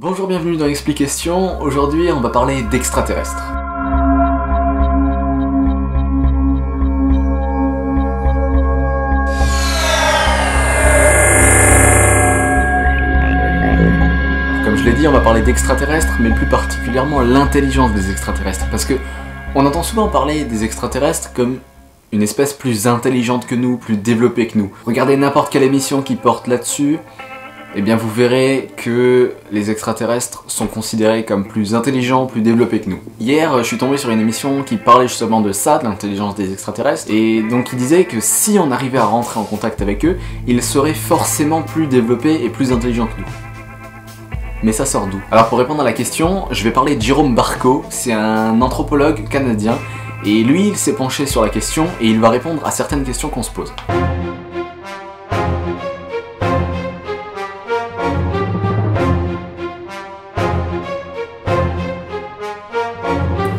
Bonjour, bienvenue dans Explication. Aujourd'hui, on va parler d'extraterrestres. Comme je l'ai dit, on va parler d'extraterrestres, mais plus particulièrement l'intelligence des extraterrestres. Parce que on entend souvent parler des extraterrestres comme une espèce plus intelligente que nous, plus développée que nous. Regardez n'importe quelle émission qui porte là-dessus, eh bien vous verrez que les extraterrestres sont considérés comme plus intelligents, plus développés que nous. Hier, je suis tombé sur une émission qui parlait justement de ça, de l'intelligence des extraterrestres, et donc il disait que si on arrivait à rentrer en contact avec eux, ils seraient forcément plus développés et plus intelligents que nous. Mais ça sort d'où? Alors pour répondre à la question, je vais parler de Jérôme Barco, c'est un anthropologue canadien, et lui il s'est penché sur la question et il va répondre à certaines questions qu'on se pose.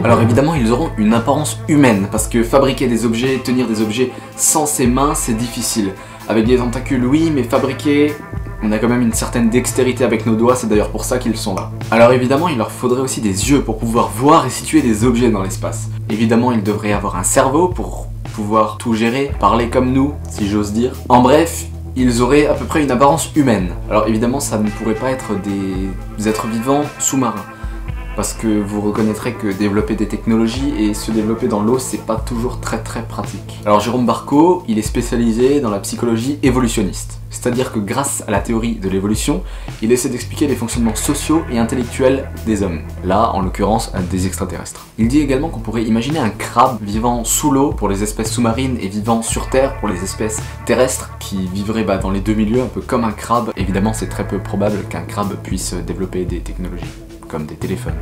Alors évidemment ils auront une apparence humaine, parce que fabriquer des objets, tenir des objets sans ses mains c'est difficile. Avec des tentacules oui, mais fabriquer... on a quand même une certaine dextérité avec nos doigts, c'est d'ailleurs pour ça qu'ils sont là. Alors évidemment il leur faudrait aussi des yeux pour pouvoir voir et situer des objets dans l'espace. Évidemment ils devraient avoir un cerveau pour pouvoir tout gérer, parler comme nous, si j'ose dire. En bref, ils auraient à peu près une apparence humaine. Alors évidemment ça ne pourrait pas être des êtres vivants sous-marins. Parce que vous reconnaîtrez que développer des technologies et se développer dans l'eau, c'est pas toujours très pratique. Alors Jérôme Barco, il est spécialisé dans la psychologie évolutionniste. C'est-à-dire que grâce à la théorie de l'évolution, il essaie d'expliquer les fonctionnements sociaux et intellectuels des hommes. Là, en l'occurrence, des extraterrestres. Il dit également qu'on pourrait imaginer un crabe vivant sous l'eau pour les espèces sous-marines et vivant sur Terre pour les espèces terrestres qui vivraient dans les deux milieux, un peu comme un crabe. Évidemment, c'est très peu probable qu'un crabe puisse développer des technologies, comme des téléphones,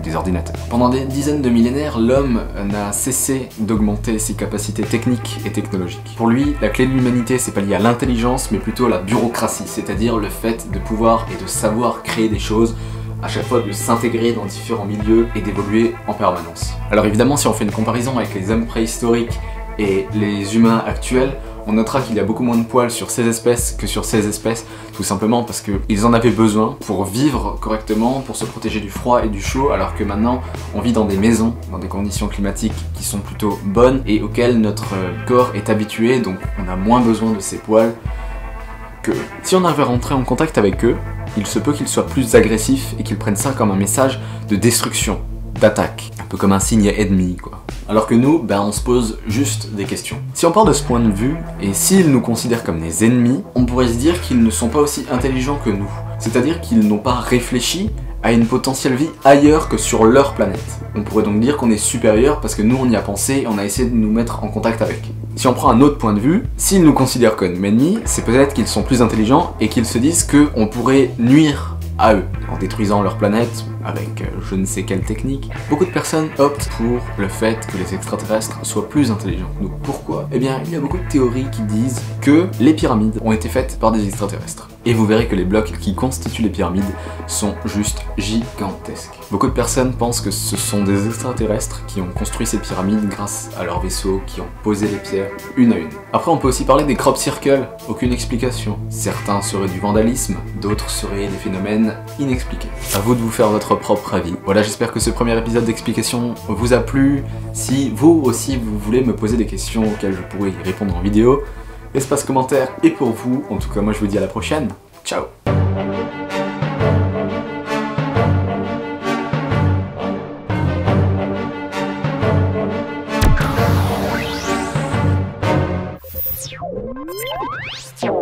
des ordinateurs. Pendant des dizaines de millénaires, l'homme n'a cessé d'augmenter ses capacités techniques et technologiques. Pour lui, la clé de l'humanité, c'est pas lié à l'intelligence, mais plutôt à la bureaucratie, c'est-à-dire le fait de pouvoir et de savoir créer des choses, à chaque fois de s'intégrer dans différents milieux et d'évoluer en permanence. Alors évidemment, si on fait une comparaison avec les hommes préhistoriques et les humains actuels, on notera qu'il y a beaucoup moins de poils sur ces espèces que sur ces espèces, tout simplement parce qu'ils en avaient besoin pour vivre correctement, pour se protéger du froid et du chaud, alors que maintenant on vit dans des maisons, dans des conditions climatiques qui sont plutôt bonnes et auxquelles notre corps est habitué, donc on a moins besoin de ces poils que... Si on avait rentré en contact avec eux, il se peut qu'ils soient plus agressifs et qu'ils prennent ça comme un message de destruction, d'attaque, un peu comme un signe ennemi quoi. Alors que nous, on se pose juste des questions. Si on part de ce point de vue, et s'ils nous considèrent comme des ennemis, on pourrait se dire qu'ils ne sont pas aussi intelligents que nous. C'est-à-dire qu'ils n'ont pas réfléchi à une potentielle vie ailleurs que sur leur planète. On pourrait donc dire qu'on est supérieur parce que nous on y a pensé et on a essayé de nous mettre en contact avec. Si on prend un autre point de vue, s'ils nous considèrent comme ennemis, c'est peut-être qu'ils sont plus intelligents et qu'ils se disent qu'on pourrait nuire à eux, en détruisant leur planète avec je ne sais quelle technique. Beaucoup de personnes optent pour le fait que les extraterrestres soient plus intelligents que nous. Pourquoi? Eh bien, il y a beaucoup de théories qui disent que les pyramides ont été faites par des extraterrestres. Et vous verrez que les blocs qui constituent les pyramides sont juste gigantesques. Beaucoup de personnes pensent que ce sont des extraterrestres qui ont construit ces pyramides grâce à leurs vaisseaux, qui ont posé les pierres une à une. Après, on peut aussi parler des crop circles, aucune explication. Certains seraient du vandalisme, d'autres seraient des phénomènes inexpliqués. À vous de vous faire votre propre avis. Voilà, j'espère que ce premier épisode d'explication vous a plu. Si vous aussi vous voulez me poser des questions auxquelles je pourrais y répondre en vidéo, l'espace commentaire est pour vous. En tout cas, moi je vous dis à la prochaine. Ciao! You